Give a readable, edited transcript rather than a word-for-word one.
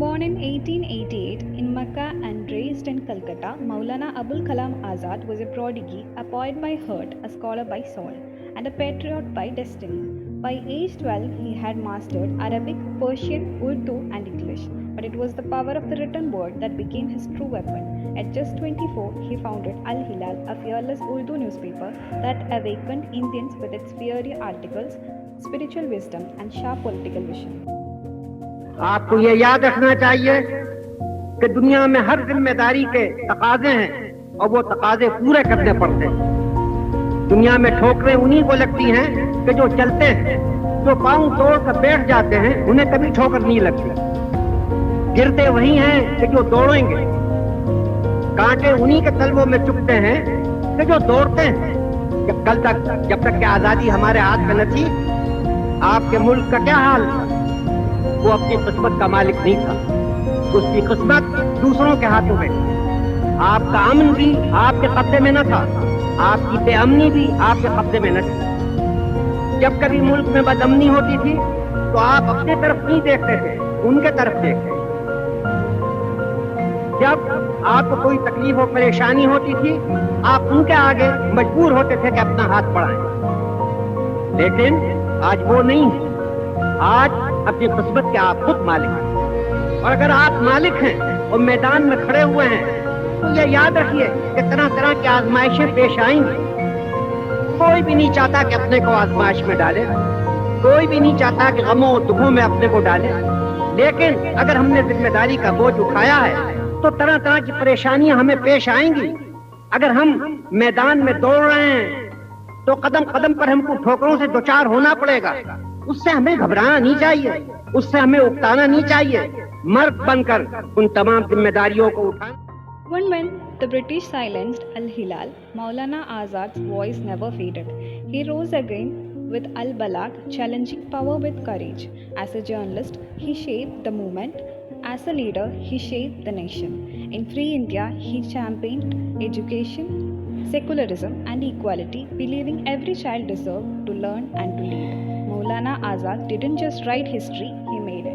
Born in 1888 in Makkah and raised in Calcutta, Maulana Abul Kalam Azad was a prodigy, a poet by heart, a scholar by soul, and a patriot by destiny. By age 12, he had mastered Arabic, Persian, Urdu, and English, but it was the power of the written word that became his true weapon. At just 24, he founded Al Hilal, a fearless Urdu newspaper that awakened Indians with its fiery articles, spiritual wisdom, and sharp political vision. आपको ये याद रखना चाहिए कि दुनिया में हर जिम्मेदारी के तकाजे हैं और वो तकाजे पूरे करने पड़ते हैं। दुनिया में ठोकरें उन्हीं को लगती हैं कि जो चलते हैं, जो पांव तोड़ कर बैठ जाते हैं उन्हें कभी ठोकर नहीं लगती। गिरते वही हैं कि जो दौड़ेंगे, कांटे उन्हीं के तलवों में चुभते हैं कि जो दौड़ते हैं। जब तक कि आजादी हमारे हाथ में न थी, आपके मुल्क का क्या हाल था? वो अपनी किस्मत का मालिक नहीं था, उसकी किस्मत दूसरों के हाथों में। आपका अमन भी आपके कब्जे में न था, आपकी बेअमनी भी आपके कब्जे में न थी। जब कभी मुल्क में बदअमनी होती थी तो आप अपने तरफ नहीं देखते थे, उनके तरफ देखते। जब आपको कोई तकलीफ और परेशानी होती थी, आप उनके आगे मजबूर होते थे कि अपना हाथ बढ़ाएं। लेकिन आज वो नहीं है। आज अपनी किस्मत के आप खुद मालिक हैं, और अगर आप मालिक हैं और मैदान में खड़े हुए हैं तो ये याद रखिए कि तरह तरह की आजमाइशें पेश आएंगी। कोई भी नहीं चाहता कि अपने को आजमाइश में डाले, कोई भी नहीं चाहता कि गमों और दुखों में अपने को डाले। लेकिन अगर हमने जिम्मेदारी का बोझ उठाया है तो तरह तरह की परेशानियां हमें पेश आएंगी। अगर हम मैदान में दौड़ रहे हैं तो कदम कदम पर हमको ठोकरों से दो चार होना पड़ेगा। उससे हमें घबराना नहीं चाहिए, उससे हमें उकताना नहीं चाहिए। मर्द बनकर उन तमाम जिम्मेदारियों को उठाना। When the British silenced Al-Hilal, Maulana Azad's voice never faded. He rose again with Al-Balagh, challenging power with courage. As a journalist, he shaped the movement. As a leader, he shaped the nation. In Free India, he championed education, secularism, and equality, believing every child deserved to learn and to lead. Maulana Azad didn't just write history, he made it.